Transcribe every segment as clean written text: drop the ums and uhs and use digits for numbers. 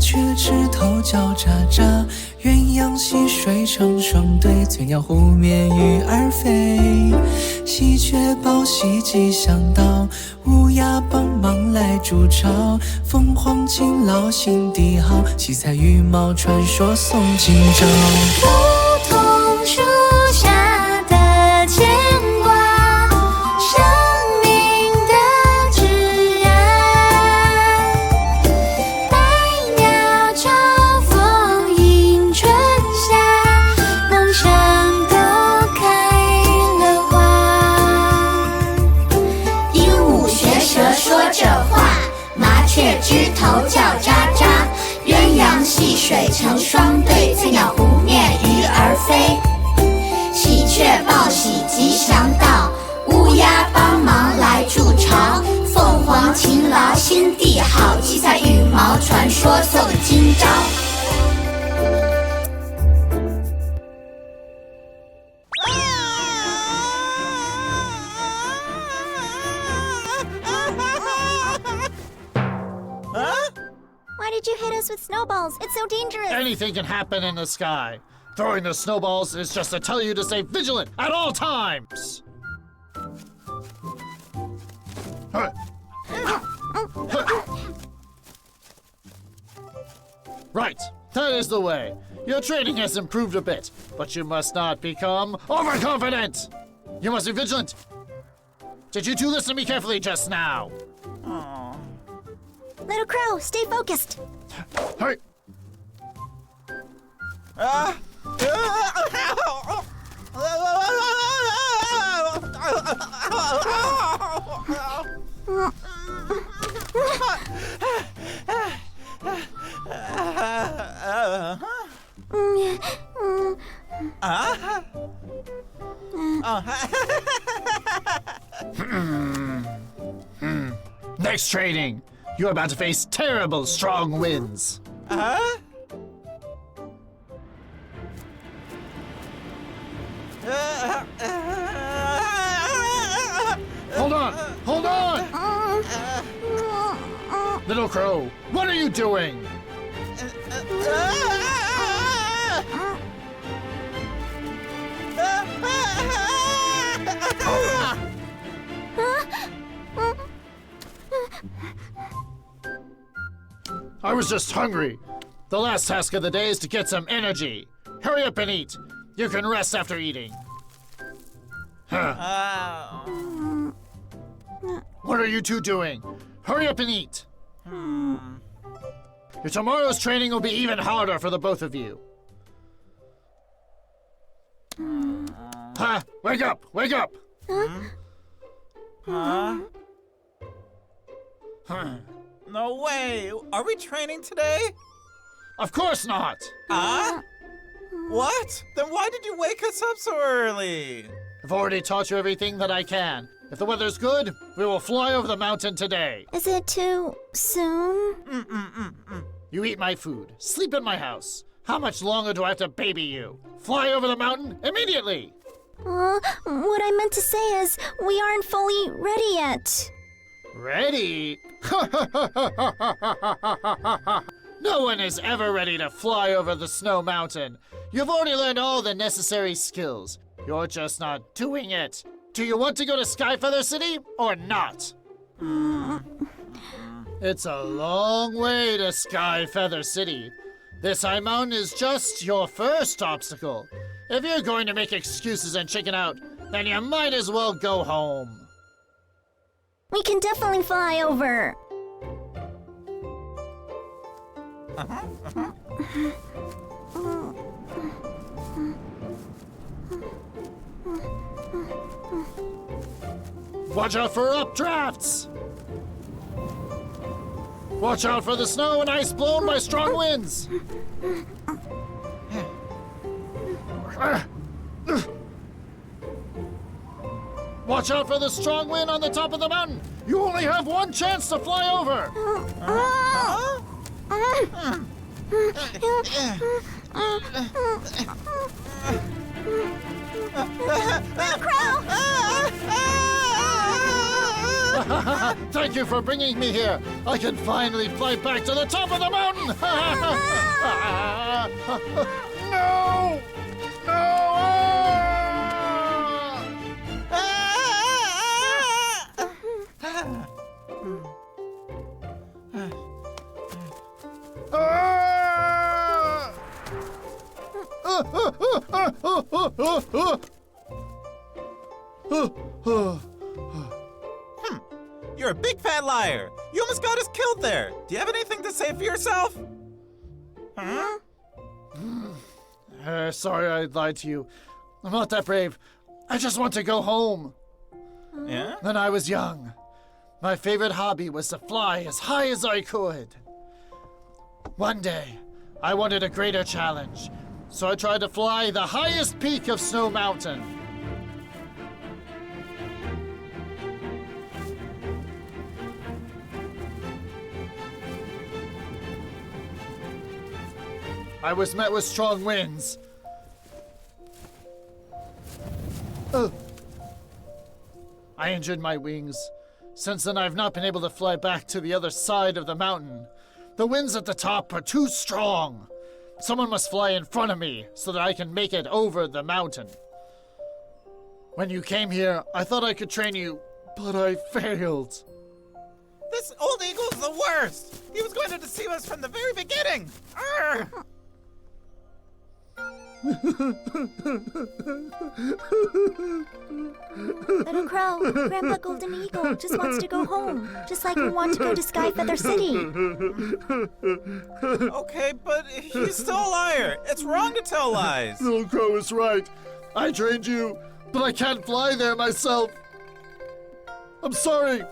雀枝头叫喳喳，鸳鸯戏水成双对，翠鸟湖面鱼儿飞。喜鹊报喜吉祥到，乌鸦帮忙来筑巢。凤凰勤劳心地好，七彩羽毛传说送今朝。梧桐树下的牵挂，生命的挚爱。百鸟朝凤迎春夏，梦想都开了花。鹦鹉学舌说着话，麻雀枝头叫喳喳，鸳鸯戏水成双对，翠鸟湖面鱼儿飞。喜鹊报喜吉祥到，乌鸦帮忙来筑巢。凤凰勤劳心地好，七彩羽毛传说送今朝。Why did you hit us with snowballs? It's so dangerous. Anything can happen in the sky. Throwing the snowballs is just to tell you to stay vigilant at all times. Right, that is the way. Your training has improved a bit, but you must not become overconfident. You must be vigilant. Did you two listen to me carefully just now? Little Crow, stay focused. Hurry. Next training, you're about to face terrible strong winds. Hold on! Hold on! Little Crow, what are you doing? I was just hungry. The last task of the day is to get some energy. Hurry up and eat. You can rest after eating. What are you two doing? Hurry up and eat. Your tomorrow's training will be even harder for the both of you. Wake up! Wake up! No way! Are we training today? Of course not! What? Then why did you wake us up so early? I've already taught you everything that I can. If the weather's good, we will fly over the mountain today. Is it too soon? You eat my food, sleep in my house. How much longer do I have to baby you? Fly over the mountain immediately! What I meant to say is, we aren't fully ready yet. Ready? No one is ever ready to fly over the snow mountain. You've already learned all the necessary skills. You're just not doing it. Do you want to go to Skyfeather City or not? It's a long way to Skyfeather City. This high mountain is just your first obstacle. If you're going to make excuses and chicken out, then you might as well go home. We can definitely fly over. Watch out for updrafts! Watch out for the snow and ice blown by strong winds! Watch out for the strong wind on the top of the mountain! You only have one chance to fly over! Crow! Thank you for bringing me here. I can finally fly back to the top of the mountain. No! You're a big fat liar. You almost got us killed there. Do you have anything to say for yourself? Huh? Sorry I lied to you. I'm not that brave. I just want to go home. Yeah? When I was young, my favorite hobby was to fly as high as I could. One day, I wanted a greater challenge, so I tried to fly the highest peak of Snow Mountain. I was met with strong winds. I injured my wings. Since then, I've not been able to fly back to the other side of the mountain. The winds at the top are too strong. Someone must fly in front of me so that I can make it over the mountain. When you came here, I thought I could train you, but I failed. This old eagle's the worst. He was going to deceive us from the very beginning. Arr! Little Crow, Grandpa Golden Eagle just wants to go home, just like we want to go to Sky Feather City. Okay, but he's still a liar. It's wrong to tell lies. Little Crow is right. I trained you, but I can't fly there myself. I'm sorry.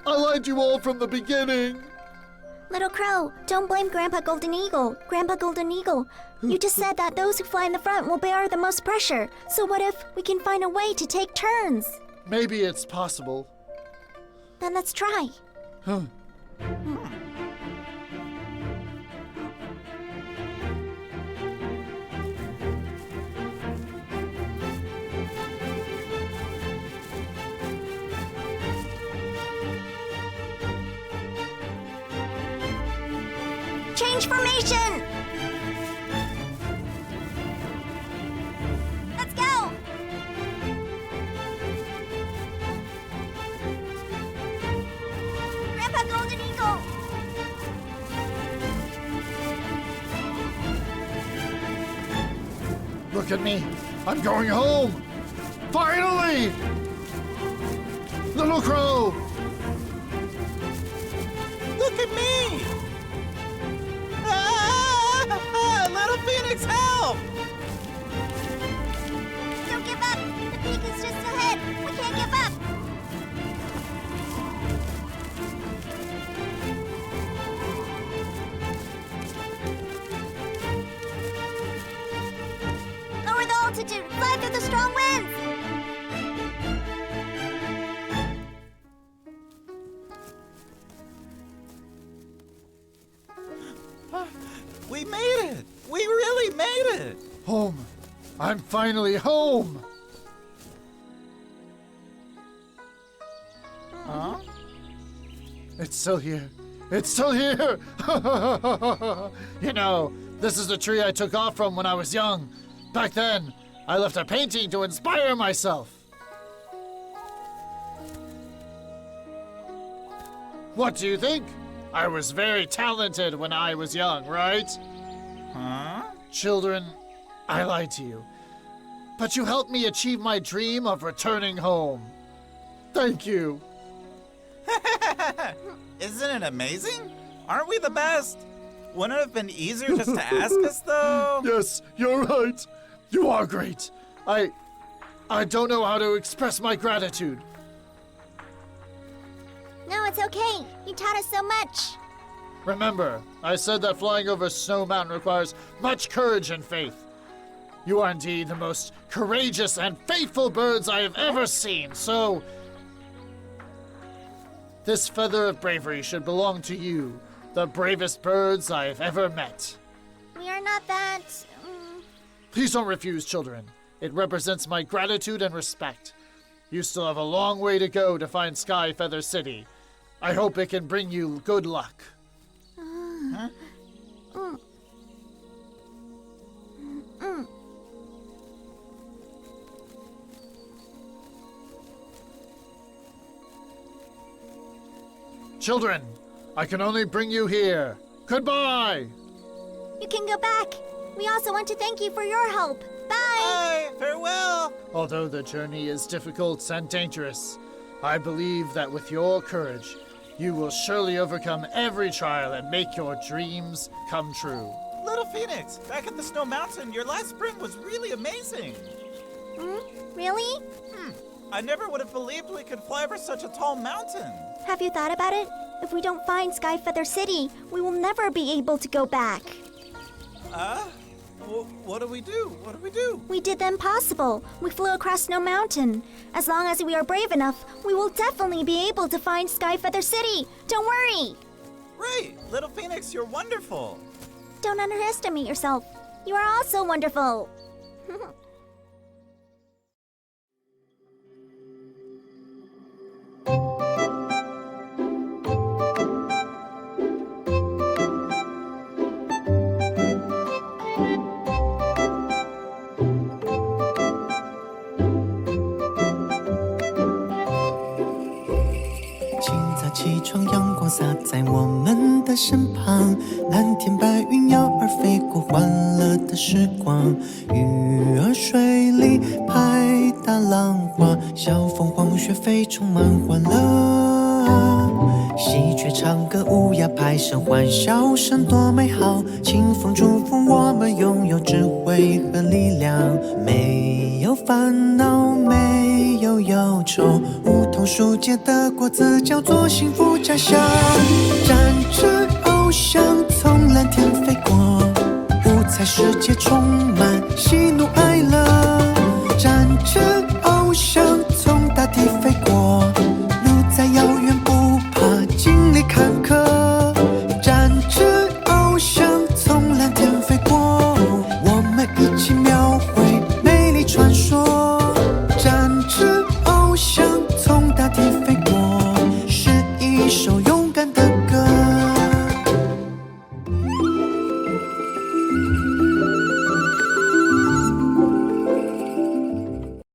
I lied to you all from the beginning. Little Crow, don't blame Grandpa Golden Eagle. Grandpa Golden Eagle, you just said that those who fly in the front will bear the most pressure. So what if we can find a way to take turns? Maybe it's possible. Then let's try. Change formation! Let's go! Grandpa Golden Eagle! Look at me. I'm going home. Finally! Little Crow! Look at me! Ah! Little Phoenix, help! Don't give up! The peak is just ahead! We can't give up! Lower the altitude! Fly through the strong winds! We made it! We really made it! Home. I'm finally home. Huh? It's still here. It's still here. You know, this is the tree I took off from when I was young. Back then, I left a painting to inspire myself. What do you think? I was very talented when I was young, right? Huh? Children, I lied to you. But you helped me achieve my dream of returning home. Thank you. Isn't it amazing? Aren't we the best? Wouldn't it have been easier just to ask us, though? Yes, you're right. You are great. I don't know how to express my gratitude. No, it's okay. You taught us so much. Remember, I said that flying over Snow Mountain requires much courage and faith. You are indeed the most courageous and faithful birds I have ever seen, so... This feather of bravery should belong to you, the bravest birds I have ever met. We are not that... Please don't refuse, children. It represents my gratitude and respect. You still have a long way to go to find Sky Feather City, I hope it can bring you good luck. Children, I can only bring you here. Goodbye! You can go back. We also want to thank you for your help. Bye! Bye! Farewell! Although the journey is difficult and dangerous, I believe that with your courage, you will surely overcome every trial and make your dreams come true. Little Phoenix, back at the Snow Mountain, your last sprint was really amazing. Really? I never would have believed we could fly over such a tall mountain. Have you thought about it? If we don't find Skyfeather City, we will never be able to go back. What do we do? What do we do? We did the impossible. We flew across Snow Mountain. As long as we are brave enough, we will definitely be able to find Skyfeather City. Don't worry. Right! Little Phoenix, you're wonderful. Don't underestimate yourself. You are also wonderful. 清早起床，阳光洒在我们的身旁，蓝天白云鸟儿飞过，欢乐的时光。鱼儿水里拍打浪花，小凤凰学飞充满欢乐。喜鹊唱歌，乌鸦拍声，欢笑声多美好。清风祝福我们拥有智慧和力量，没有烦恼，没有忧愁。梧桐树结的果子叫做幸福家乡。展翅翱翔，从蓝天飞过，五彩世界充满喜怒哀乐。